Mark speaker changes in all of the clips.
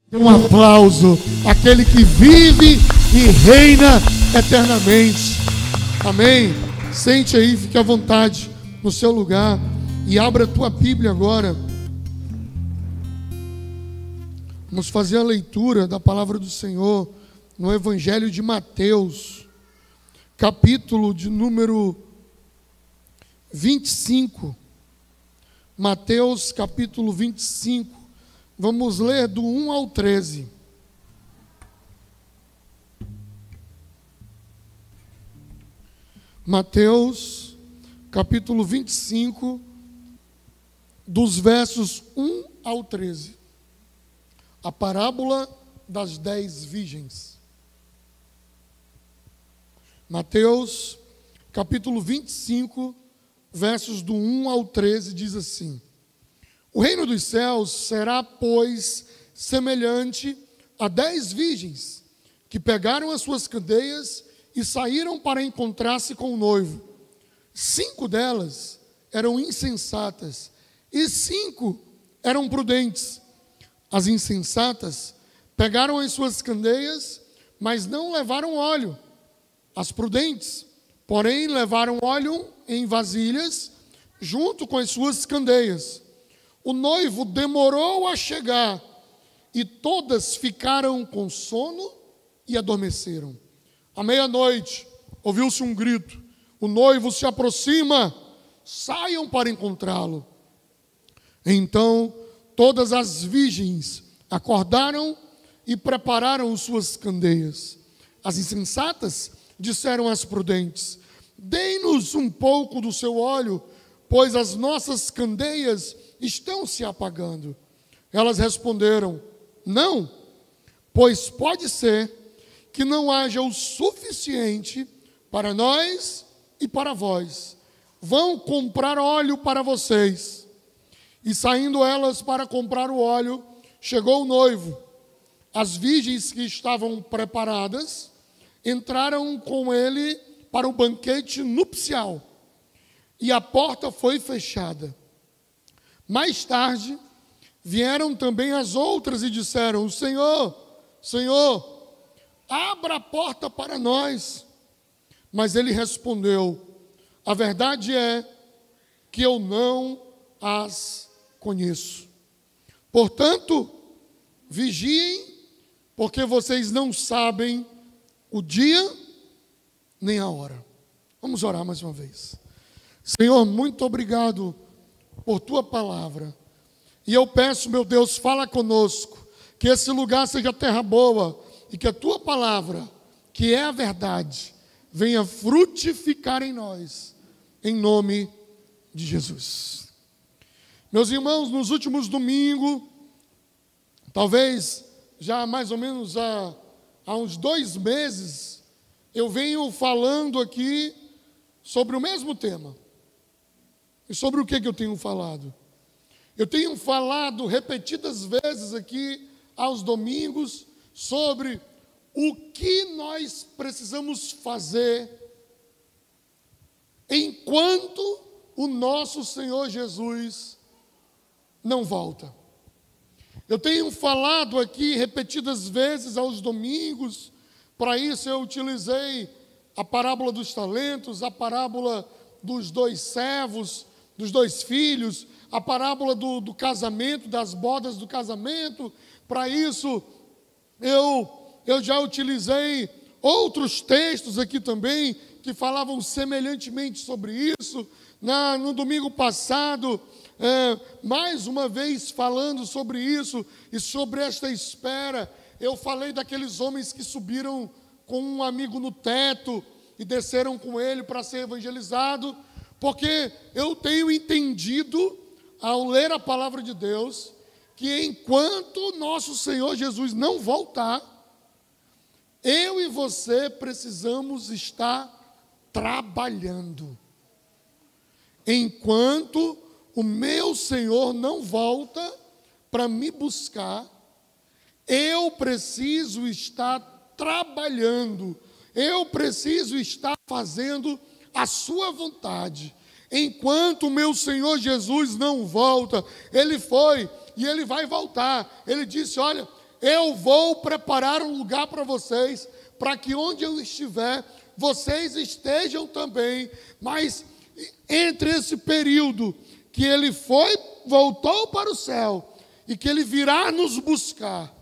Speaker 1: Um aplauso àquele que vive e reina eternamente. Amém? Sente aí, fique à vontade no seu lugar e abra a tua Bíblia agora. Vamos fazer a leitura da palavra do Senhor no Evangelho de Mateus, capítulo de número 25. Mateus, capítulo 25. Vamos ler do 1 ao 13. Mateus, capítulo 25, dos versos 1 ao 13. A parábola das 10 virgens. Mateus, capítulo 25, versos do 1 ao 13, diz assim: O reino dos céus será, pois, semelhante a 10 virgens, que pegaram as suas candeias e saíram para encontrar-se com o noivo. 5 delas eram insensatas e 5 eram prudentes. As insensatas pegaram as suas candeias, mas não levaram óleo. As prudentes, porém, levaram óleo em vasilhas, junto com as suas candeias. O noivo demorou a chegar, e todas ficaram com sono e adormeceram. À meia-noite, ouviu-se um grito: o noivo se aproxima, saiam para encontrá-lo. Então, todas as virgens acordaram e prepararam suas candeias. As insensatas disseram às prudentes: Dê-nos um pouco do seu óleo, pois as nossas candeias estão se apagando. Elas responderam: Não, pois pode ser que não haja o suficiente para nós e para vós. Vão comprar óleo para vocês. E saindo elas para comprar o óleo, chegou o noivo. As virgens que estavam preparadas entraram com ele para o banquete nupcial, e a porta foi fechada. Mais tarde, vieram também as outras e disseram: Senhor, Senhor, abra a porta para nós. Mas ele respondeu: A verdade é que eu não as conheço. Portanto, vigiem, porque vocês não sabem o dia nem a hora. Vamos orar mais uma vez. Senhor, muito obrigado por tua palavra. E eu peço, meu Deus, fala conosco, que esse lugar seja terra boa e que a tua palavra, que é a verdade, venha frutificar em nós, em nome de Jesus. Meus irmãos, nos últimos domingos, talvez já mais ou menos há uns 2 meses, eu venho falando aqui sobre o mesmo tema. E sobre o que eu tenho falado? Eu tenho falado repetidas vezes aqui aos domingos sobre o que nós precisamos fazer enquanto o nosso Senhor Jesus não volta. Eu tenho falado aqui repetidas vezes aos domingos. Para isso eu utilizei a parábola dos talentos, a parábola dos 2 servos, dos 2 filhos, a parábola do casamento, das bodas do casamento. Para isso, eu já utilizei outros textos aqui também, que falavam semelhantemente sobre isso. No domingo passado, mais uma vez falando sobre isso, e sobre esta espera, eu falei daqueles homens que subiram com um amigo no teto, e desceram com ele para ser evangelizado, porque eu tenho entendido, ao ler a palavra de Deus, que enquanto nosso Senhor Jesus não voltar, eu e você precisamos estar trabalhando. Enquanto o meu Senhor não volta para me buscar, eu preciso estar trabalhando, eu preciso estar fazendo a sua vontade. Enquanto o meu Senhor Jesus não volta, Ele foi e Ele vai voltar. Ele disse: olha, eu vou preparar um lugar para vocês, para que onde eu estiver, vocês estejam também. Mas entre esse período que ele voltou para o céu e que ele virá nos buscar,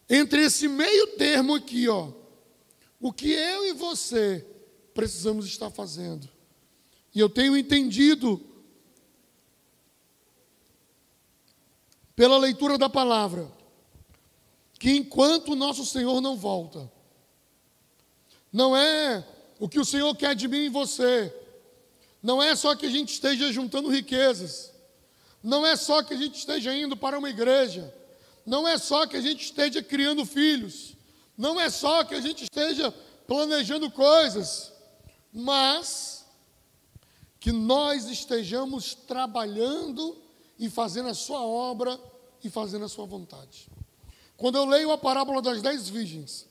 Speaker 1: entre esse meio termo aqui, o que eu e você precisamos estar fazendo. E eu tenho entendido, pela leitura da palavra, que enquanto o nosso Senhor não volta, não é o que o Senhor quer de mim e você, não é só que a gente esteja juntando riquezas, não é só que a gente esteja indo para uma igreja, não é só que a gente esteja criando filhos, não é só que a gente esteja planejando coisas, mas que nós estejamos trabalhando e fazendo a sua obra e fazendo a sua vontade. Quando eu leio a parábola das 10 virgens,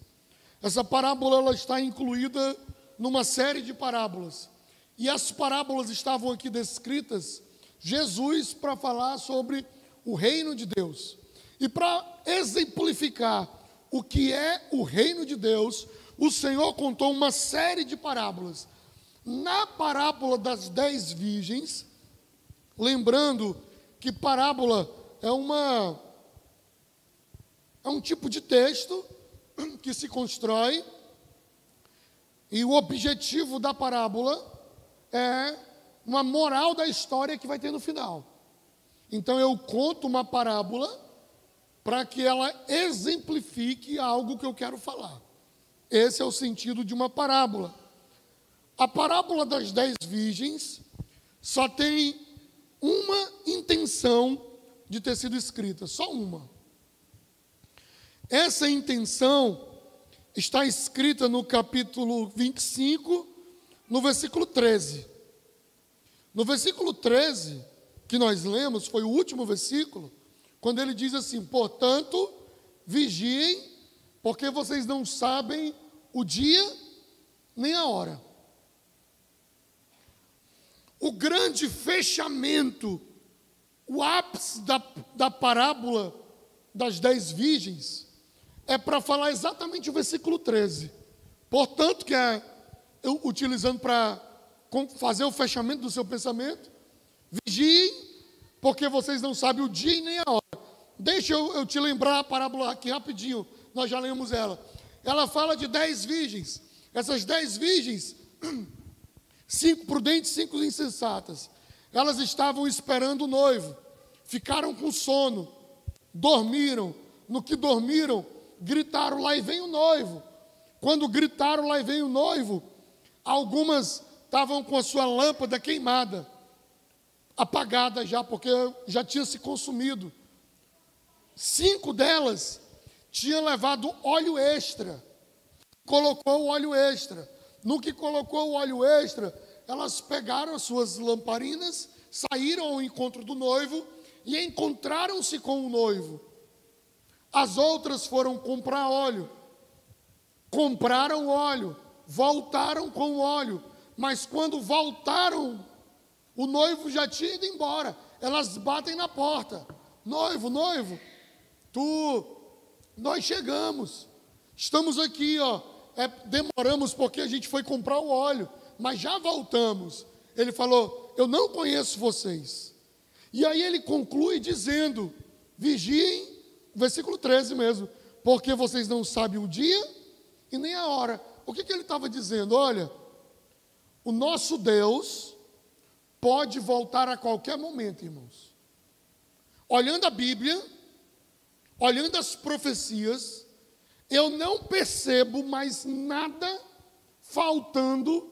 Speaker 1: essa parábola ela está incluída numa série de parábolas. E as parábolas estavam aqui descritas, Jesus para falar sobre o reino de Deus. E para exemplificar o que é o reino de Deus, o Senhor contou uma série de parábolas. Na parábola das 10 virgens, lembrando que parábola é um tipo de texto que se constrói, e o objetivo da parábola é uma moral da história que vai ter no final. Então eu conto uma parábola para que ela exemplifique algo que eu quero falar. Esse é o sentido de uma parábola. A parábola das 10 virgens só tem uma intenção de ter sido escrita, só uma. Essa intenção está escrita no capítulo 25, no versículo 13. No versículo 13, que nós lemos, foi o último versículo, quando ele diz assim: portanto, vigiem, porque vocês não sabem o dia nem a hora. O grande fechamento, o ápice da parábola das 10 virgens, é para falar exatamente o versículo 13. Portanto, que é utilizando para fazer o fechamento do seu pensamento, vigiem, porque vocês não sabem o dia e nem a hora. Deixa eu te lembrar a parábola aqui rapidinho, nós já lemos ela. Ela fala de 10 virgens. Essas 10 virgens, 5 prudentes, 5 insensatas. Elas estavam esperando o noivo, ficaram com sono, dormiram. No que dormiram, gritaram: lá e vem o noivo. Quando gritaram: lá e vem o noivo, algumas estavam com a sua lâmpada queimada, apagada já, porque já tinha se consumido. 5 delas tinham levado óleo extra, colocou o óleo extra. No que colocou o óleo extra, elas pegaram as suas lamparinas, saíram ao encontro do noivo e encontraram-se com o noivo. As outras foram comprar óleo, compraram óleo, voltaram com o óleo, mas quando voltaram, o noivo já tinha ido embora. Elas batem na porta: noivo, noivo, nós chegamos, estamos aqui, demoramos porque a gente foi comprar o óleo, mas já voltamos. Ele falou: eu não conheço vocês. E aí ele conclui dizendo: vigiem, versículo 13 mesmo, porque vocês não sabem o dia e nem a hora. O que ele estava dizendo? Olha, o nosso Deus pode voltar a qualquer momento, irmãos. Olhando a Bíblia, olhando as profecias, eu não percebo mais nada faltando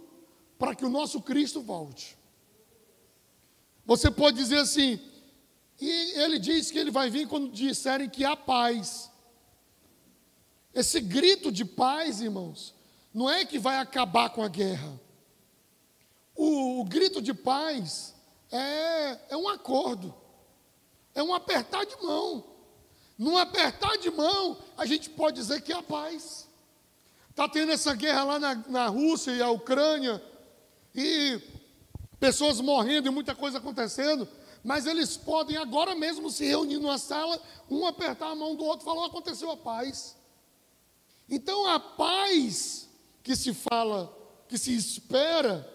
Speaker 1: para que o nosso Cristo volte. Você pode dizer assim: e ele diz que ele vai vir quando disserem que há paz. Esse grito de paz, irmãos, não é que vai acabar com a guerra. O grito de paz é um acordo, é um apertar de mão. Num apertar de mão, a gente pode dizer que há paz. Está tendo essa guerra lá na Rússia e a Ucrânia, e pessoas morrendo e muita coisa acontecendo, mas eles podem agora mesmo se reunir numa sala, um apertar a mão do outro e falar: aconteceu a paz. Então a paz que se fala, que se espera,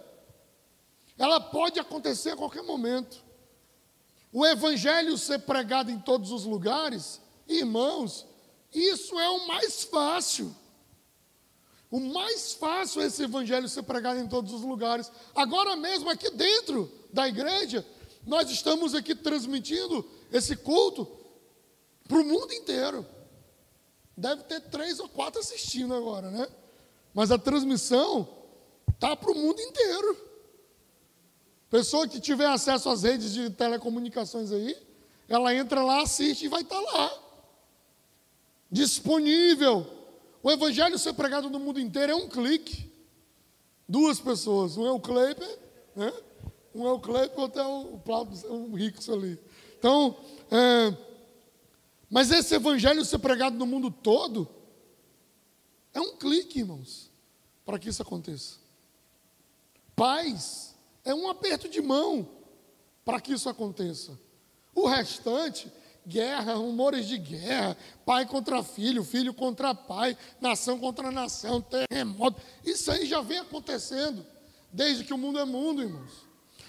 Speaker 1: ela pode acontecer a qualquer momento. O evangelho ser pregado em todos os lugares, irmãos, isso é o mais fácil. O mais fácil é esse evangelho ser pregado em todos os lugares. Agora mesmo, aqui dentro da igreja, nós estamos aqui transmitindo esse culto para o mundo inteiro. Deve ter 3 ou 4 assistindo agora, né? Mas a transmissão está para o mundo inteiro. Pessoa que tiver acesso às redes de telecomunicações aí, ela entra lá, assiste e vai estar lá. Disponível. O evangelho ser pregado no mundo inteiro é um clique. 2 pessoas. Um é o Kleiber, né? Um é o Kleiber, outro é o Plauto, o Ricos ali. Então, mas esse evangelho ser pregado no mundo todo é um clique, irmãos, para que isso aconteça. Paz é um aperto de mão para que isso aconteça. O restante, guerra, rumores de guerra, pai contra filho, filho contra pai, nação contra nação, terremoto, isso aí já vem acontecendo desde que o mundo é mundo, irmãos.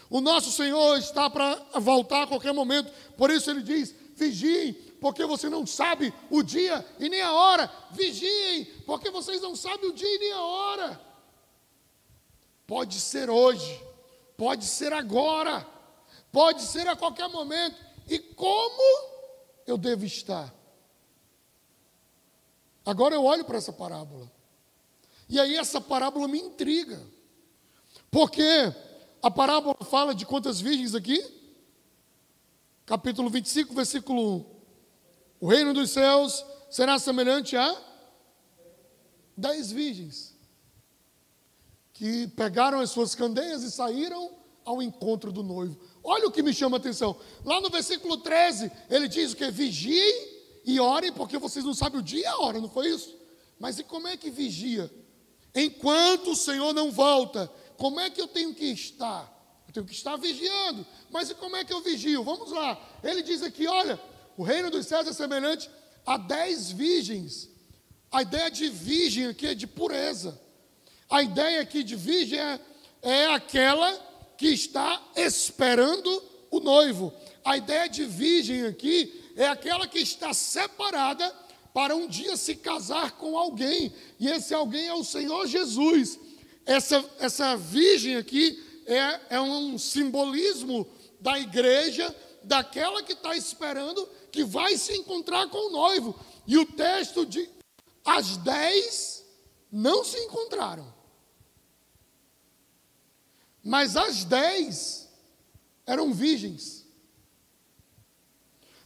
Speaker 1: O nosso Senhor está para voltar a qualquer momento, por isso ele diz: vigiem, porque você não sabe o dia e nem a hora. Vigiem, porque vocês não sabem o dia e nem a hora. Pode ser hoje, pode ser agora, pode ser a qualquer momento. E como eu devo estar? Agora eu olho para essa parábola, e aí essa parábola me intriga, porque a parábola fala de quantas virgens aqui? Capítulo 25, versículo 1. O reino dos céus será semelhante a 10 virgens, que pegaram as suas candeias e saíram ao encontro do noivo. Olha o que me chama a atenção. Lá no versículo 13, ele diz o que? Vigiem e orem, porque vocês não sabem o dia e a hora, não foi isso? Mas e como é que vigia? Enquanto o Senhor não volta, como é que eu tenho que estar? Eu tenho que estar vigiando. Mas e como é que eu vigio? Vamos lá. Ele diz aqui, olha, o reino dos céus é semelhante a 10 virgens. A ideia de virgem aqui é de pureza. A ideia aqui de virgem é aquela que está esperando o noivo. A ideia de virgem aqui é aquela que está separada para um dia se casar com alguém. E esse alguém é o Senhor Jesus. Essa virgem aqui é um simbolismo da igreja, daquela que está esperando, que vai se encontrar com o noivo. E o texto diz: as 10 não se encontraram. Mas as 10 eram virgens.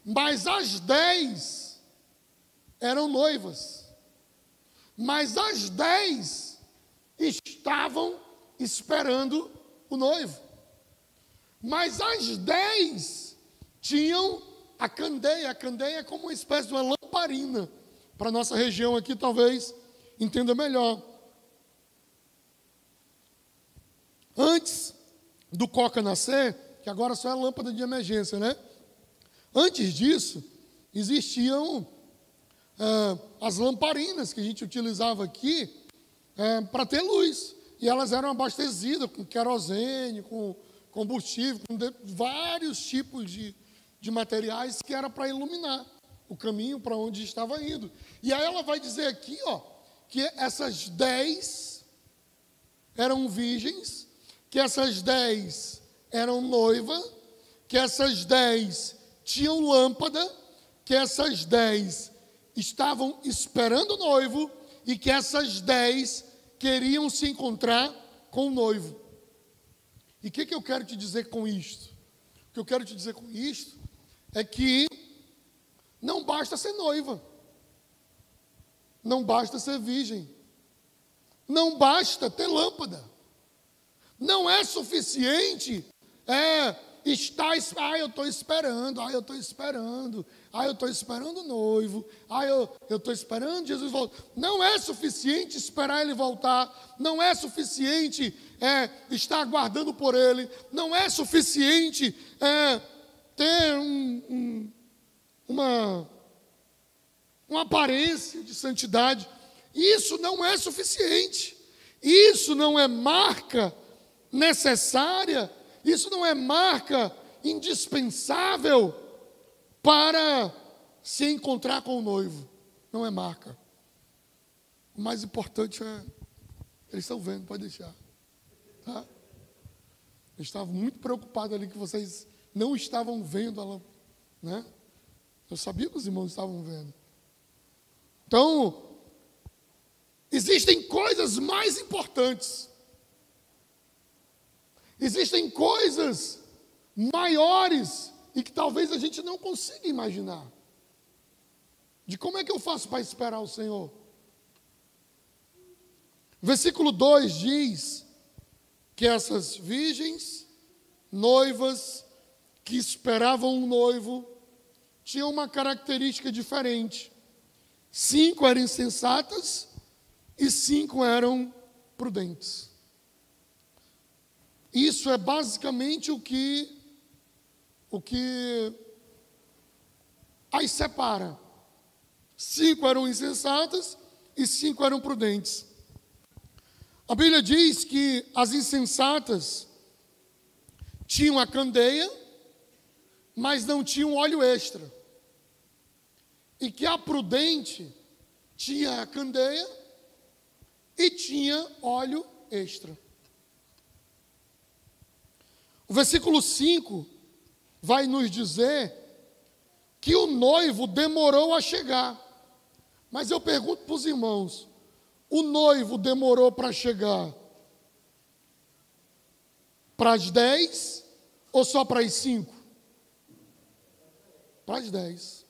Speaker 1: Mas as 10 eram noivas. Mas as 10 estavam esperando o noivo. Mas as 10 tinham a candeia. A candeia é como uma espécie de uma lamparina. Para a nossa região aqui, talvez entenda melhor. Antes do Coca nascer, que agora só é lâmpada de emergência, né? Antes disso, existiam as lamparinas que a gente utilizava aqui para ter luz. E elas eram abastecidas com querosene, com combustível, com vários tipos de materiais que era para iluminar o caminho para onde estava indo. E aí ela vai dizer aqui, ó, que essas 10 eram virgens, que essas 10 eram noiva, que essas 10 tinham lâmpada, que essas 10 estavam esperando o noivo e que essas 10 queriam se encontrar com o noivo. E o que eu quero te dizer com isto? O que eu quero te dizer com isto é que não basta ser noiva, não basta ser virgem, não basta ter lâmpada. Não é suficiente estar, eu estou esperando, eu estou esperando, eu estou esperando o noivo, eu estou esperando Jesus voltar. Não é suficiente esperar ele voltar, não é suficiente estar aguardando por ele, não é suficiente ter uma aparência de santidade. Isso não é suficiente. Isso não é marca necessária. Isso não é marca indispensável para se encontrar com o noivo. Não é marca. O mais importante é, eles estão vendo, pode deixar. Tá? Eu estava muito preocupado ali que vocês não estavam vendo ela, né? Eu sabia que os irmãos estavam vendo. Então, existem coisas mais importantes. Existem coisas maiores e que talvez a gente não consiga imaginar. De como é que eu faço para esperar o Senhor? Versículo 2 diz que essas virgens, noivas, que esperavam um noivo, tinham uma característica diferente. 5 eram insensatas e 5 eram prudentes. Isso é basicamente o que as separa. 5 eram insensatas e 5 eram prudentes. A Bíblia diz que as insensatas tinham a candeia, mas não tinham óleo extra. E que a prudente tinha a candeia e tinha óleo extra. O versículo 5 vai nos dizer que o noivo demorou a chegar. Mas eu pergunto para os irmãos, o noivo demorou para chegar para as 10 ou só para as 5? Para as 10.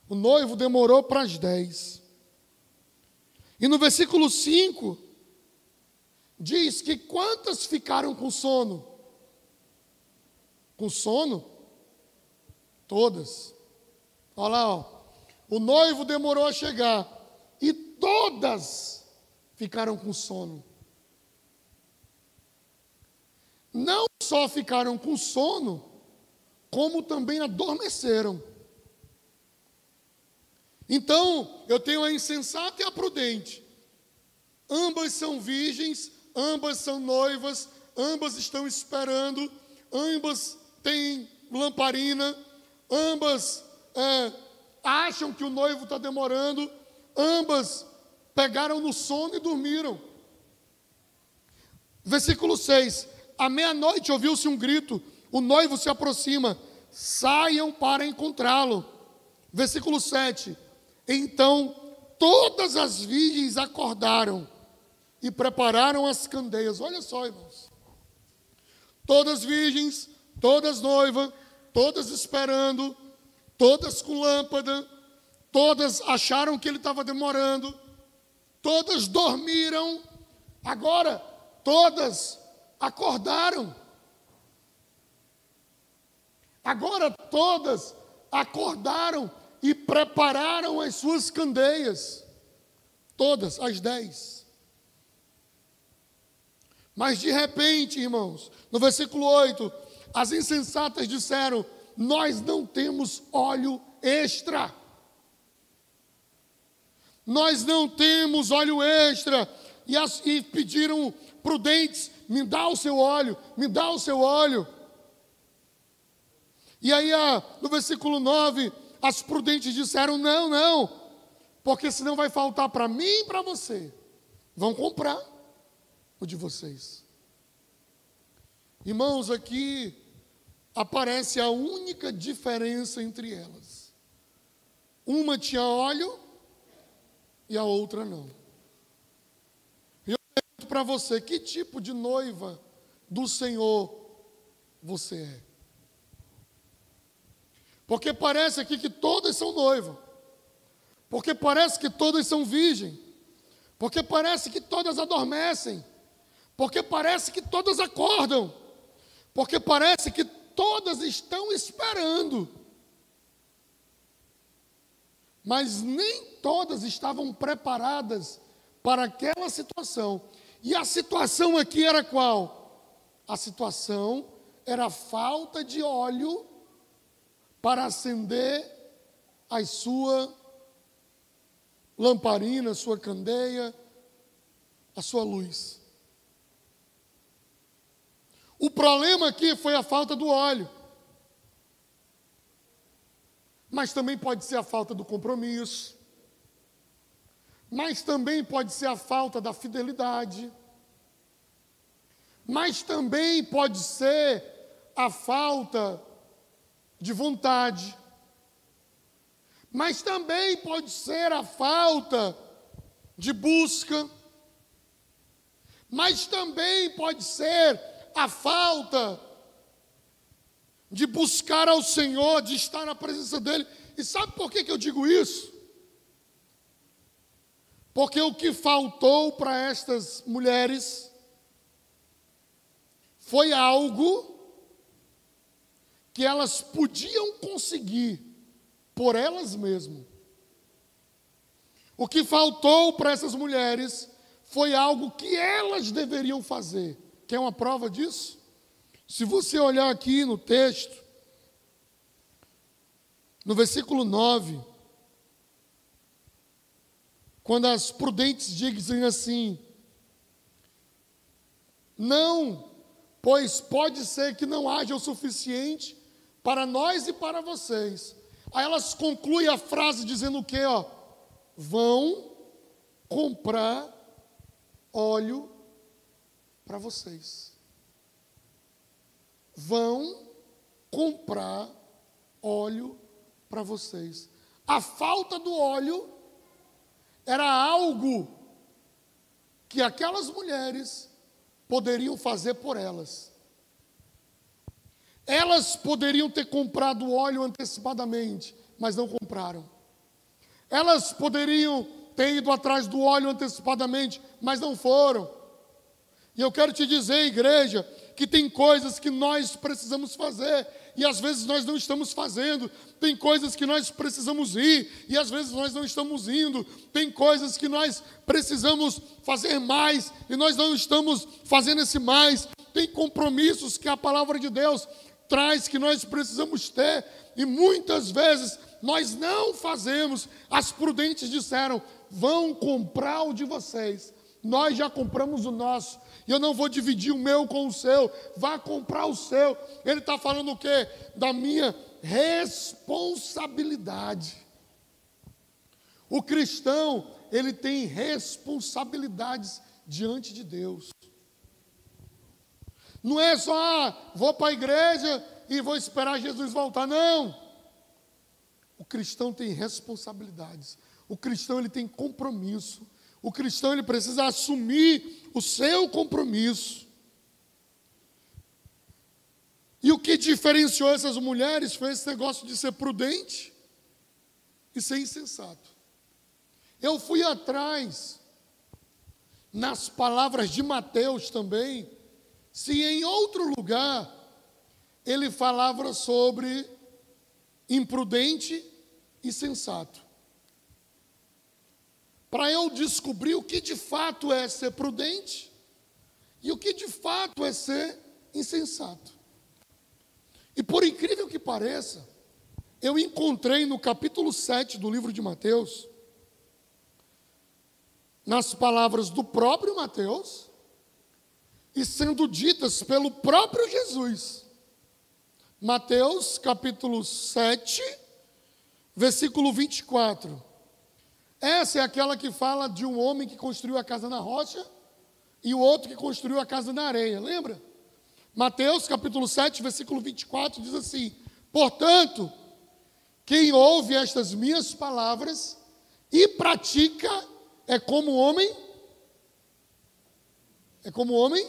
Speaker 1: O noivo demorou para as 10. E no versículo 5, diz que quantas ficaram com sono? Com sono? Todas. Olha lá, ó. O noivo demorou a chegar e todas ficaram com sono. Não só ficaram com sono, como também adormeceram. Então, eu tenho a insensata e a prudente. Ambas são virgens, ambas são noivas, ambas estão esperando, ambas têm lamparina, ambas acham que o noivo está demorando, ambas pegaram no sono e dormiram. Versículo 6. À meia-noite ouviu-se um grito, o noivo se aproxima, saiam para encontrá-lo. Versículo 7. Então todas as virgens acordaram e prepararam as candeias. Olha só, irmãos. Todas virgens, todas noivas, todas esperando, todas com lâmpada, todas acharam que ele estava demorando, todas dormiram, agora todas acordaram. Agora todas acordaram e prepararam as suas candeias. Todas, as 10. Mas de repente, irmãos, no versículo 8, as insensatas disseram: nós não temos óleo extra. Nós não temos óleo extra. E pediram prudentes: me dá o seu óleo, me dá o seu óleo. E aí, no versículo 9, as prudentes disseram: não, não, porque senão vai faltar para mim e para você. Vão comprar o de vocês. Irmãos, aqui aparece a única diferença entre elas. Uma tinha óleo e a outra não. Eu pergunto para você, que tipo de noiva do Senhor você é? Porque parece aqui que todas são noivas. Porque parece que todas são virgens. Porque parece que todas adormecem. Porque parece que todas acordam. Porque parece que todas estão esperando. Mas nem todas estavam preparadas para aquela situação. E a situação aqui era qual? A situação era a falta de óleo para acender a sua lamparina, a sua candeia, a sua luz. O problema aqui foi a falta do óleo. Mas também pode ser a falta do compromisso. Mas também pode ser a falta da fidelidade. Mas também pode ser a falta de vontade. Mas também pode ser a falta de busca. Mas também pode ser a falta de buscar ao Senhor, de estar na presença dEle. E sabe por que eu digo isso? Porque o que faltou para estas mulheres foi algo que elas podiam conseguir por elas mesmas. O que faltou para essas mulheres foi algo que elas deveriam fazer. Quer uma prova disso? Se você olhar aqui no texto, no versículo 9, quando as prudentes dizem assim: não, pois pode ser que não haja o suficiente para nós e para vocês. Aí elas concluem a frase dizendo o quê? Vão comprar óleo para vocês. Vão comprar óleo para vocês. A falta do óleo era algo que aquelas mulheres poderiam fazer por elas. Elas poderiam ter comprado óleo antecipadamente, mas não compraram. Elas poderiam ter ido atrás do óleo antecipadamente, mas não foram. E eu quero te dizer, igreja, que tem coisas que nós precisamos fazer e às vezes nós não estamos fazendo. Tem coisas que nós precisamos ir e às vezes nós não estamos indo. Tem coisas que nós precisamos fazer mais e nós não estamos fazendo esse mais. Tem compromissos que a palavra de Deus traz que nós precisamos ter e muitas vezes nós não fazemos. As prudentes disseram: vão comprar o de vocês. Nós já compramos o nosso. E eu não vou dividir o meu com o seu. Vá comprar o seu. Ele está falando o quê? Da minha responsabilidade. O cristão, ele tem responsabilidades diante de Deus. Não é só, vou para a igreja e vou esperar Jesus voltar. Não. O cristão tem responsabilidades. O cristão, ele tem compromisso. O cristão, ele precisa assumir o seu compromisso. E o que diferenciou essas mulheres foi esse negócio de ser prudente e ser insensato. Eu fui atrás, nas palavras de Mateus também, se em outro lugar ele falava sobre imprudente e sensato. Para eu descobrir o que de fato é ser prudente e o que de fato é ser insensato. E por incrível que pareça, eu encontrei no capítulo 7 do livro de Mateus, nas palavras do próprio Mateus, e sendo ditas pelo próprio Jesus. Mateus capítulo 7, versículo 24. Essa é aquela que fala de um homem que construiu a casa na rocha e o outro que construiu a casa na areia, lembra? Mateus capítulo 7, versículo 24 diz assim: portanto, quem ouve estas minhas palavras e pratica é como homem. É como homem?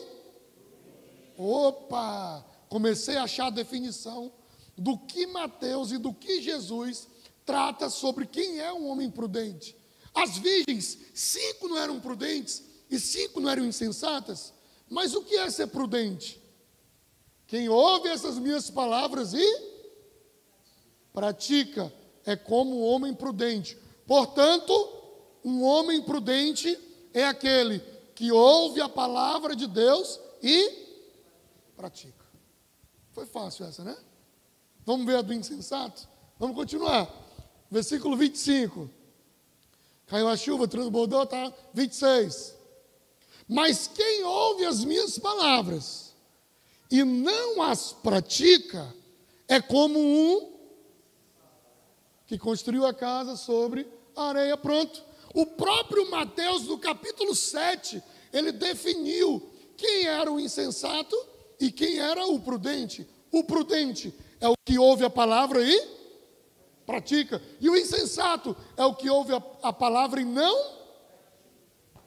Speaker 1: Opa! Comecei a achar a definição do que Mateus e do que Jesus trata sobre quem é um homem prudente. As virgens, 5 não eram prudentes e 5 não eram insensatas. Mas o que é ser prudente? Quem ouve essas minhas palavras e pratica é como um homem prudente. Portanto, um homem prudente é aquele que ouve a palavra de Deus e pratica. Foi fácil essa, né? Vamos ver a do insensato? Vamos continuar. Versículo 25. Caiu a chuva, transbordou, tá? 26. Mas quem ouve as minhas palavras e não as pratica, é como um que construiu a casa sobre a areia. Pronto. O próprio Mateus, no capítulo 7, ele definiu quem era o insensato e quem era o prudente. O prudente é o que ouve a palavra e pratica. E o insensato é o que ouve a palavra e não.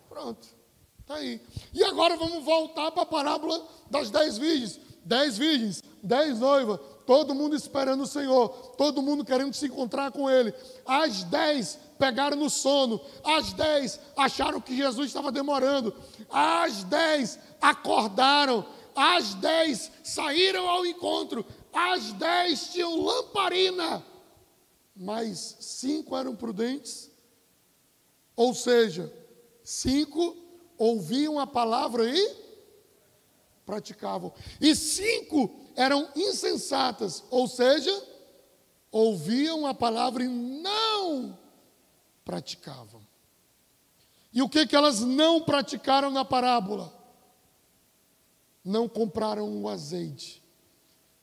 Speaker 1: Pronto. Está aí. E agora vamos voltar para a parábola das 10 virgens. 10 virgens, 10 noivas, todo mundo esperando o Senhor, todo mundo querendo se encontrar com Ele. As 10 pegaram no sono, as 10 acharam que Jesus estava demorando, as 10 acordaram, as 10 saíram ao encontro, as 10 tinham lamparina, mas 5 eram prudentes, ou seja, 5 ouviam a palavra e praticavam. E 5 eram insensatas, ou seja, ouviam a palavra e não praticavam. E o que elas não praticaram na parábola? Não compraram o azeite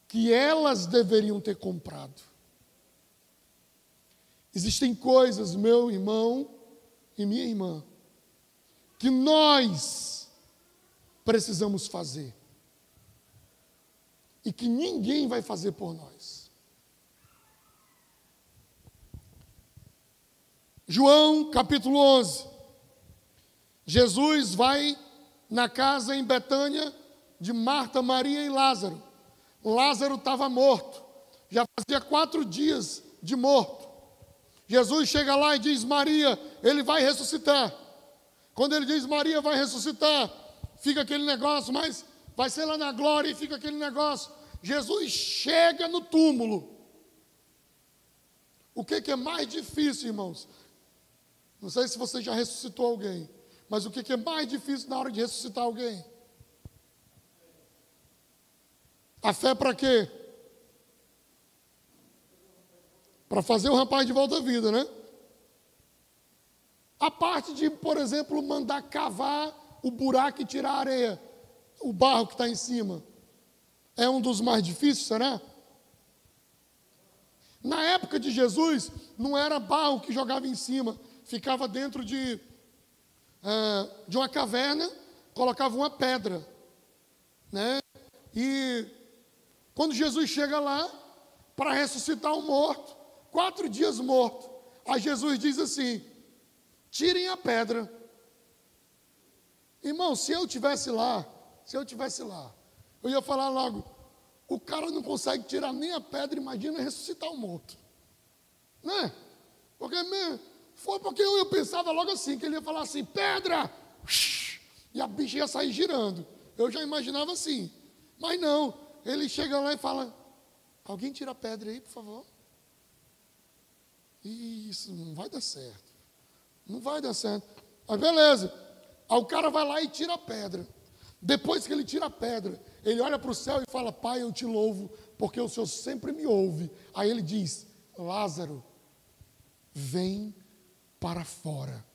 Speaker 1: que elas deveriam ter comprado. Existem coisas, meu irmão e minha irmã, que nós precisamos fazer e que ninguém vai fazer por nós. João capítulo 11. Jesus vai na casa em Betânia de Marta, Maria e Lázaro. Lázaro estava morto, já fazia 4 dias de morto. Jesus chega lá e diz: Maria, ele vai ressuscitar. Quando ele diz Maria vai ressuscitar, fica aquele negócio, mas vai ser lá na glória e fica aquele negócio. Jesus chega no túmulo. O que é mais difícil, irmãos? Não sei se você já ressuscitou alguém, mas o que é mais difícil na hora de ressuscitar alguém? A fé para quê? Para fazer o rapaz de volta à vida, né? A parte de, por exemplo, mandar cavar o buraco e tirar a areia, o barro que está em cima, é um dos mais difíceis, será? Na época de Jesus, não era barro que jogava em cima, ficava dentro de uma caverna, colocava uma pedra, né? E quando Jesus chega lá, para ressuscitar um morto, 4 dias morto, aí Jesus diz assim: tirem a pedra. Irmão, se eu tivesse lá, eu ia falar logo: o cara não consegue tirar nem a pedra, imagina ressuscitar um morto. Né? Porque eu pensava logo assim, que ele ia falar assim: pedra! E a bicha ia sair girando. Eu já imaginava assim. Mas não, ele chega lá e fala: alguém tira a pedra aí, por favor. Isso não vai dar certo. Não vai dar certo. Mas beleza. Aí o cara vai lá e tira a pedra. Depois que ele tira a pedra, ele olha para o céu e fala: Pai, eu te louvo, porque o Senhor sempre me ouve. Aí ele diz: Lázaro, vem para fora.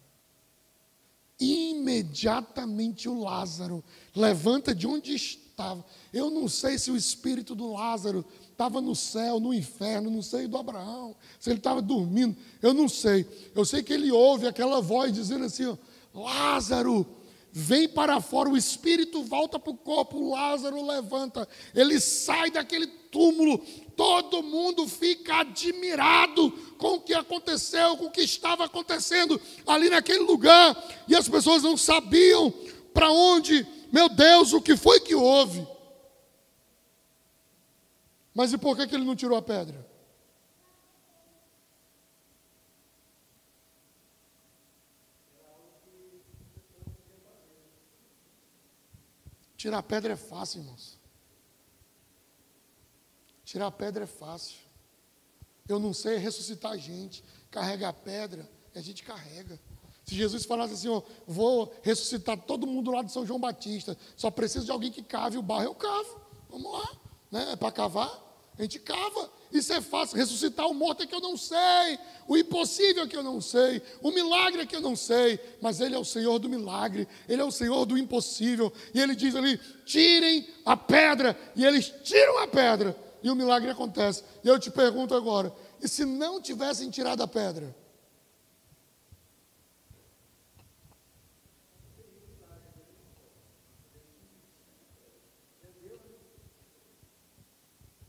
Speaker 1: Imediatamente o Lázaro levanta de onde estava. Eu não sei se o espírito do Lázaro estava no céu, no inferno, não sei do Abraão, se ele estava dormindo, eu não sei. Eu sei que ele ouve aquela voz dizendo assim: ó, Lázaro, vem para fora. O espírito volta para o corpo, o Lázaro levanta, ele sai daquele túmulo. Todo mundo fica admirado com o que aconteceu, com o que estava acontecendo ali naquele lugar, e as pessoas não sabiam para onde. Meu Deus, o que foi que houve? Mas e por que ele não tirou a pedra? Tirar a pedra é fácil, irmãos. Tirar a pedra é fácil. Eu não sei ressuscitar a gente. Carregar a pedra, a gente carrega. Se Jesus falasse assim: ó, vou ressuscitar todo mundo lá de São João Batista, só preciso de alguém que cave o barro, eu cavo. Vamos lá. Né? É para cavar? A gente cava. Isso é fácil. Ressuscitar o morto é que eu não sei. O impossível é que eu não sei. O milagre é que eu não sei. Mas Ele é o Senhor do milagre. Ele é o Senhor do impossível. E Ele diz ali, tirem a pedra. E eles tiram a pedra. E o milagre acontece. E eu te pergunto agora, e se não tivessem tirado a pedra?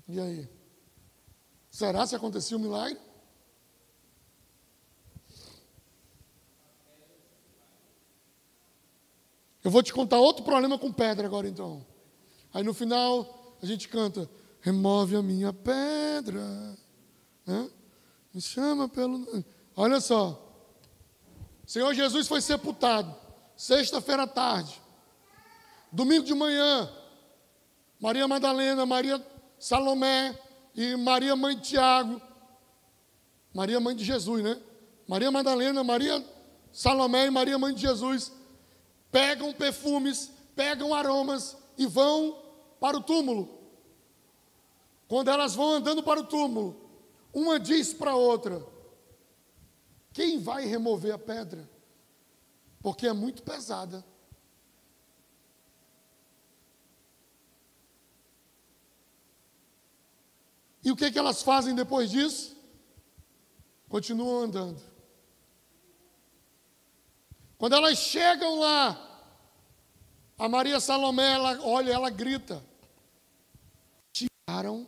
Speaker 1: E aí? Será se acontecia um milagre? Eu vou te contar outro problema com pedra agora então. Aí no final a gente canta, remove a minha pedra, né? Me chama pelo... Olha só, o Senhor Jesus foi sepultado, sexta-feira à tarde, domingo de manhã, Maria Madalena, Maria Salomé e Maria mãe de Tiago, Maria mãe de Jesus, né? Maria Madalena, Maria Salomé e Maria mãe de Jesus pegam perfumes, pegam aromas e vão para o túmulo. Quando elas vão andando para o túmulo, uma diz para a outra, quem vai remover a pedra? Porque é muito pesada. E o que elas fazem depois disso? Continuam andando. Quando elas chegam lá, a Maria Salomé, ela olha, ela grita, tiraram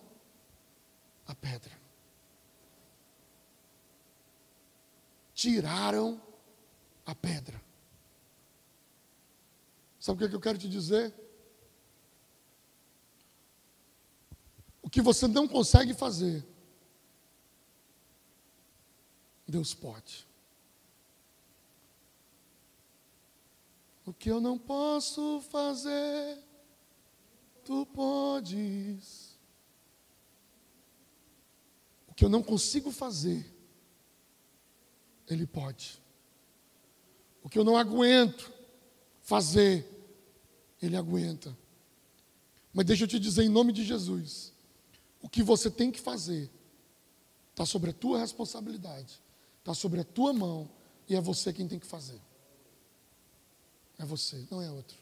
Speaker 1: a pedra. Tiraram a pedra. Sabe o que eu quero te dizer? O que você não consegue fazer, Deus pode. O que eu não posso fazer, tu podes. O que eu não consigo fazer, Ele pode. O que eu não aguento fazer, Ele aguenta. Mas deixa eu te dizer em nome de Jesus, o que você tem que fazer está sobre a tua responsabilidade, está sobre a tua mão, e é você quem tem que fazer. É você, não é outro.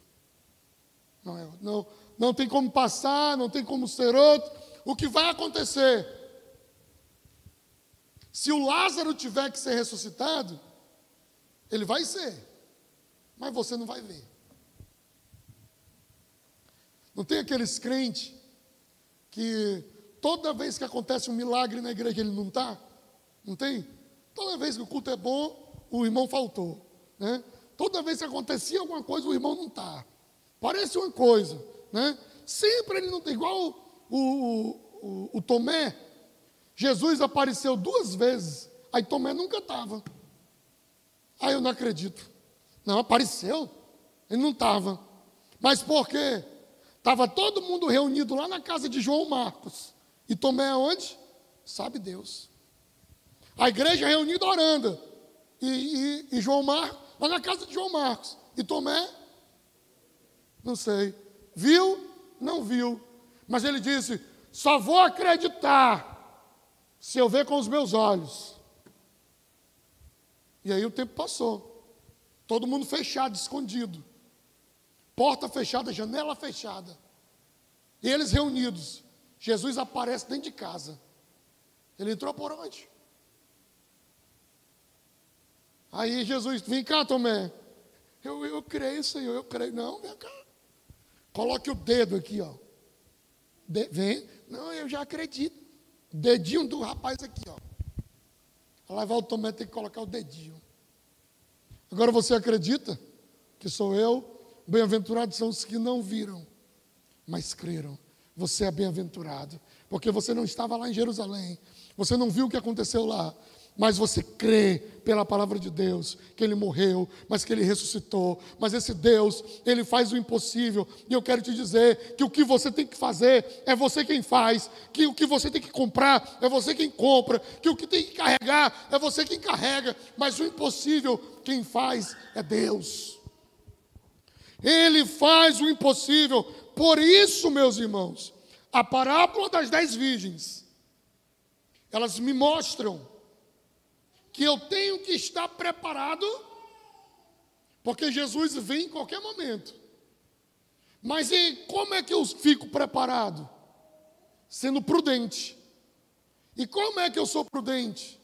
Speaker 1: Não é outro. Não tem como passar, não tem como ser outro. O que vai acontecer? Se o Lázaro tiver que ser ressuscitado, ele vai ser, mas você não vai ver. Não tem aqueles crentes que toda vez que acontece um milagre na igreja ele não está? Não tem? Toda vez que o culto é bom, o irmão faltou, né? Toda vez que acontecia alguma coisa, o irmão não está. Parece uma coisa, né? Sempre ele não tem. Igual o Tomé. Jesus apareceu 2 vezes, aí Tomé nunca estava. Aí eu não acredito. Não, apareceu, ele não estava. Mas por quê? Estava todo mundo reunido lá na casa de João Marcos. E Tomé aonde? Sabe Deus. A igreja reunida orando. E João Marcos, lá na casa de João Marcos. E Tomé? Não sei. Viu? Não viu. Mas ele disse, só vou acreditar se eu ver com os meus olhos. E aí o tempo passou. Todo mundo fechado, escondido. Porta fechada, janela fechada. E eles reunidos. Jesus aparece dentro de casa. Ele entrou por onde? Aí Jesus, vem cá, Tomé. Eu creio, Senhor, eu creio. Não, vem cá. Coloque o dedo aqui, ó. Vem. Não, eu já acredito. Dedinho do rapaz aqui, ó. Lá vai o Tomé ter que colocar o dedinho. Agora você acredita que sou eu? Bem-aventurados são os que não viram, mas creram. Você é bem-aventurado, porque você não estava lá em Jerusalém, você não viu o que aconteceu lá, mas você crê pela palavra de Deus, que Ele morreu, mas que Ele ressuscitou. Mas esse Deus, Ele faz o impossível. E eu quero te dizer que o que você tem que fazer é você quem faz, que o que você tem que comprar é você quem compra, que o que tem que carregar é você quem carrega, mas o impossível quem faz é Deus. Ele faz o impossível. Por isso, meus irmãos, a parábola das 10 virgens elas me mostram que eu tenho que estar preparado, porque Jesus vem em qualquer momento. Mas e como é que eu fico preparado? Sendo prudente. E como é que eu sou prudente?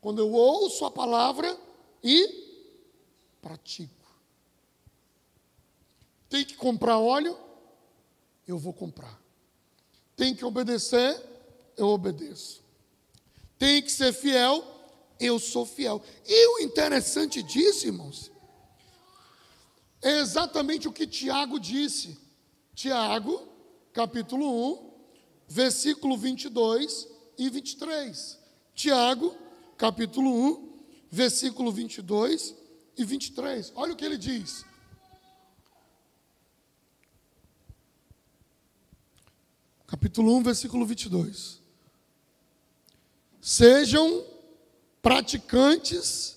Speaker 1: Quando eu ouço a palavra e pratico. Tem que comprar óleo? Eu vou comprar. Tem que obedecer? Eu obedeço. Tem que ser fiel? Eu sou fiel. E o interessante disso, irmãos, é exatamente o que Tiago disse. Tiago, capítulo 1, versículo 22 e 23. Tiago, capítulo 1, versículo 22 e 23. Olha o que ele diz. Capítulo 1, versículo 22. Sejam praticantes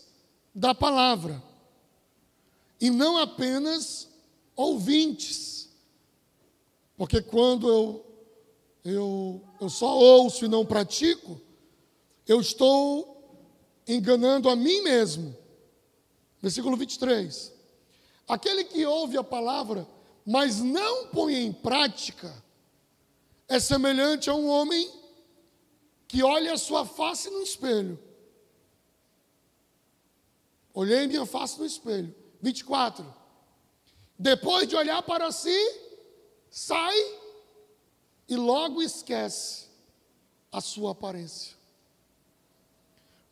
Speaker 1: da palavra, e não apenas ouvintes. Porque quando eu só ouço e não pratico, eu estou enganando a mim mesmo. Versículo 23. Aquele que ouve a palavra, mas não põe em prática, é semelhante a um homem que olha a sua face no espelho. Olhei minha face no espelho. 24. Depois de olhar para si, sai e logo esquece a sua aparência.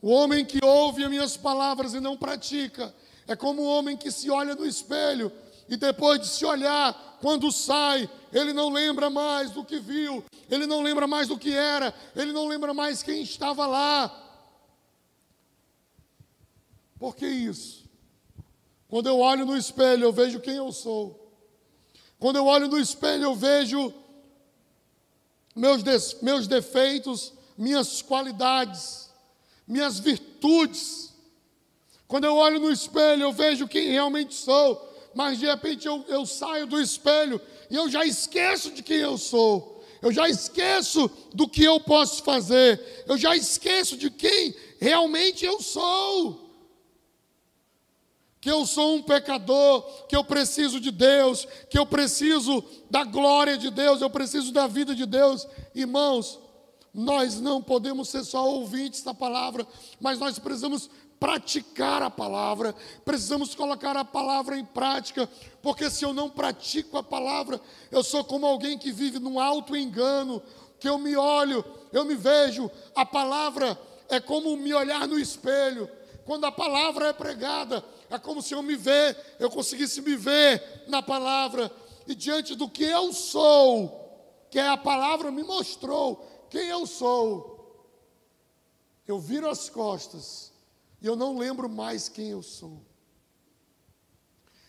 Speaker 1: O homem que ouve as minhas palavras e não pratica é como um homem que se olha no espelho e depois de se olhar, quando sai, ele não lembra mais do que viu, ele não lembra mais do que era, ele não lembra mais quem estava lá. Por que isso? Quando eu olho no espelho, eu vejo quem eu sou. Quando eu olho no espelho, eu vejo meus defeitos, minhas qualidades, minhas virtudes. Quando eu olho no espelho, eu vejo quem realmente sou. Mas de repente eu saio do espelho e eu já esqueço de quem eu sou. Eu já esqueço do que eu posso fazer. Eu já esqueço de quem realmente eu sou. Que eu sou um pecador, que eu preciso de Deus, que eu preciso da glória de Deus, eu preciso da vida de Deus. Irmãos, nós não podemos ser só ouvintes da palavra, mas nós precisamos praticar a palavra, precisamos colocar a palavra em prática, porque se eu não pratico a palavra, eu sou como alguém que vive num auto-engano, que eu me olho, eu me vejo, a palavra é como me olhar no espelho. Quando a palavra é pregada, é como se eu conseguisse me ver na palavra, e diante do que eu sou, que a palavra me mostrou quem eu sou, eu viro as costas e eu não lembro mais quem eu sou.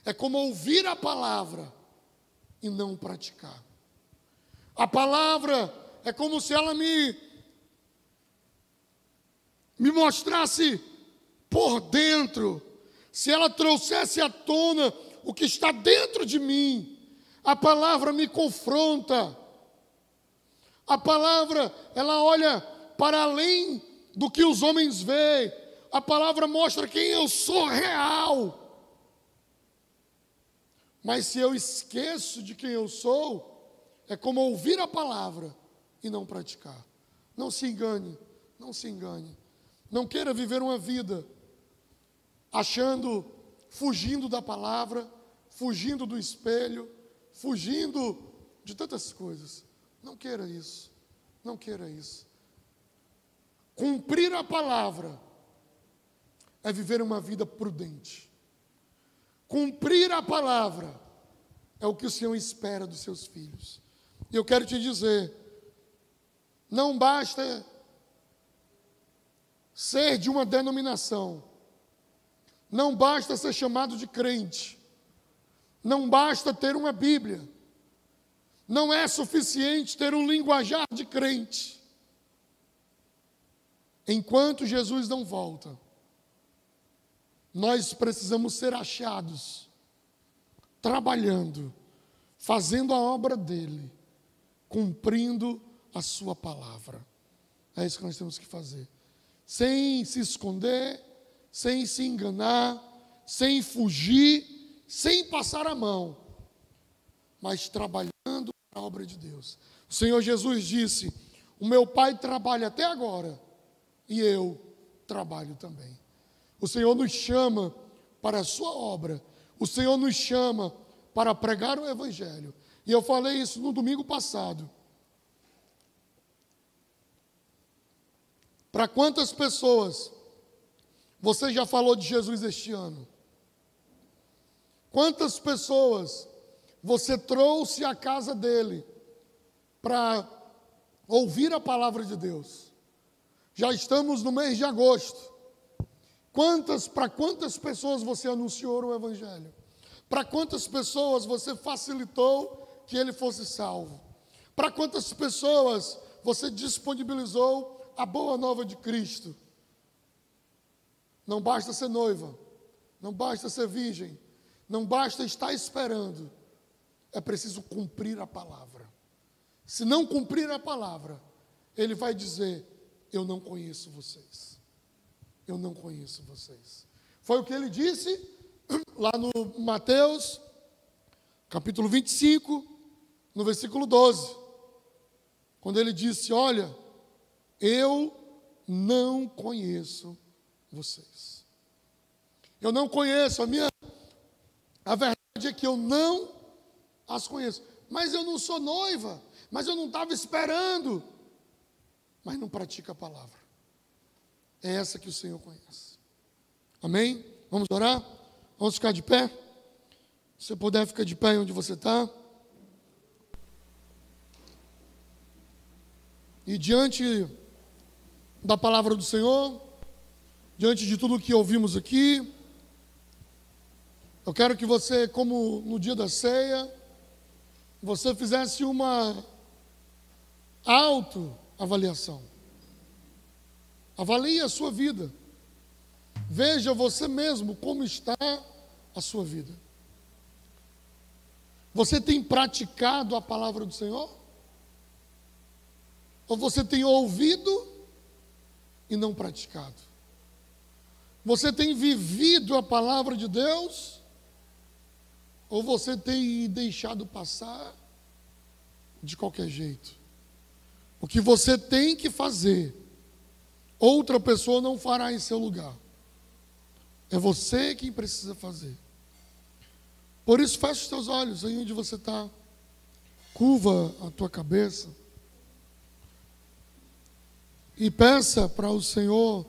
Speaker 1: É como ouvir a palavra e não praticar. A palavra é como se ela me mostrasse por dentro, se ela trouxesse à tona o que está dentro de mim. A palavra me confronta. A palavra, ela olha para além do que os homens veem. A palavra mostra quem eu sou real. Mas se eu esqueço de quem eu sou, é como ouvir a palavra e não praticar. Não se engane, não se engane. Não queira viver uma vida fugindo da palavra, fugindo do espelho, fugindo de tantas coisas. Não queira isso, não queira isso. Cumprir a palavra é viver uma vida prudente. Cumprir a palavra é o que o Senhor espera dos seus filhos. E eu quero te dizer, não basta ser de uma denominação, não basta ser chamado de crente, não basta ter uma Bíblia, não é suficiente ter um linguajar de crente. Enquanto Jesus não volta, nós precisamos ser achados, trabalhando, fazendo a obra dele, cumprindo a sua palavra. É isso que nós temos que fazer. Sem se esconder, sem se enganar, sem fugir, sem passar a mão, mas trabalhando para a obra de Deus. O Senhor Jesus disse: o meu Pai trabalha até agora e eu trabalho também. O Senhor nos chama para a sua obra. O Senhor nos chama para pregar o Evangelho. E eu falei isso no domingo passado. Para quantas pessoas você já falou de Jesus este ano? Quantas pessoas você trouxe à casa dele para ouvir a palavra de Deus? Já estamos no mês de agosto. Para quantas pessoas você anunciou o Evangelho? Para quantas pessoas você facilitou que ele fosse salvo? Para quantas pessoas você disponibilizou a boa nova de Cristo? Não basta ser noiva, não basta ser virgem, não basta estar esperando, é preciso cumprir a palavra. Se não cumprir a palavra, ele vai dizer: eu não conheço vocês. Eu não conheço vocês. Foi o que ele disse lá no Mateus, capítulo 25, no versículo 12. Quando ele disse: olha, eu não conheço vocês. Eu não conheço, a verdade é que eu não as conheço. Mas eu não sou noiva, mas eu não estava esperando. Mas não pratica a palavra. É essa que o Senhor conhece. Amém? Vamos orar? Vamos ficar de pé? Se você puder ficar de pé onde você está. E diante da palavra do Senhor, diante de tudo que ouvimos aqui, eu quero que você, como no dia da ceia, você fizesse uma autoavaliação. Avalie a sua vida. Veja você mesmo como está a sua vida. Você tem praticado a palavra do Senhor? Ou você tem ouvido e não praticado? Você tem vivido a palavra de Deus? Ou você tem deixado passar de qualquer jeito? O que você tem que fazer, outra pessoa não fará em seu lugar. É você quem precisa fazer. Por isso, fecha os teus olhos aí onde você está. Curva a tua cabeça. E peça para o Senhor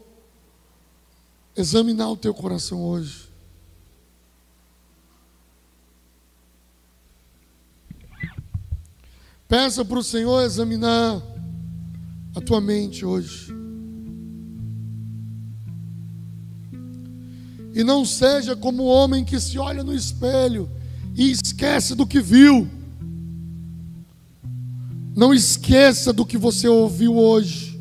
Speaker 1: examinar o teu coração hoje. Peça para o Senhor examinar a tua mente hoje. E não seja como o homem que se olha no espelho e esquece do que viu. Não esqueça do que você ouviu hoje,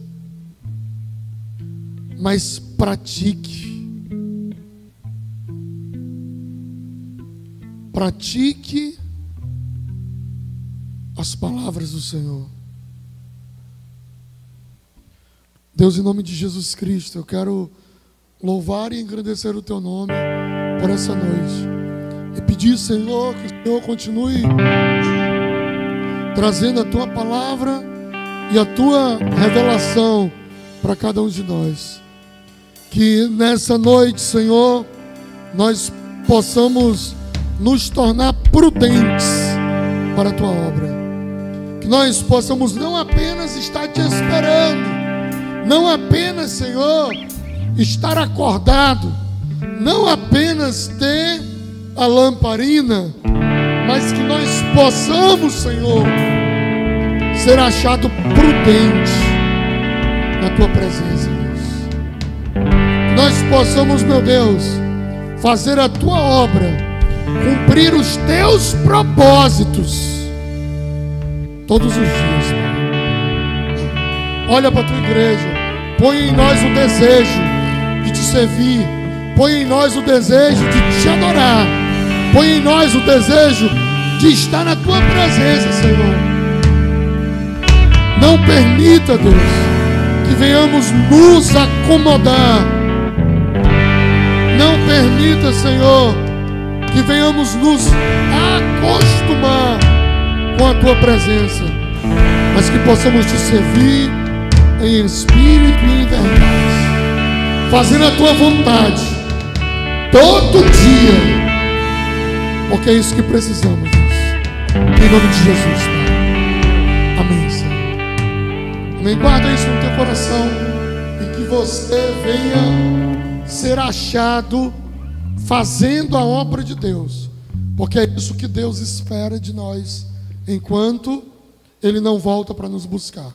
Speaker 1: mas pratique. Pratique as palavras do Senhor. Deus, em nome de Jesus Cristo, eu quero louvar e engrandecer o Teu nome por essa noite. E pedir, Senhor, que o Senhor continue trazendo a Tua palavra e a Tua revelação para cada um de nós. Que nessa noite, Senhor, nós possamos nos tornar prudentes para a Tua obra. Que nós possamos não apenas estar Te esperando, não apenas, Senhor, estar acordado, não apenas ter a lamparina, mas que nós possamos, Senhor, ser achado prudente na Tua presença, Deus. Que nós possamos, meu Deus, fazer a Tua obra, cumprir os Teus propósitos todos os dias, Pai. Olha para a Tua igreja, põe em nós o desejo de Te servir, põe em nós o desejo de Te adorar, põe em nós o desejo de estar na Tua presença, Senhor. Não permita, Deus, que venhamos nos acomodar. Não permita, Senhor, que venhamos nos acostumar com a Tua presença, mas que possamos Te servir em espírito e em verdade, fazendo a Tua vontade todo dia, porque é isso que precisamos, Deus. Em nome de Jesus, Pai. Amém, Senhor. Amém. Guarda isso no teu coração e que você venha ser achado fazendo a obra de Deus, porque é isso que Deus espera de nós enquanto Ele não volta para nos buscar.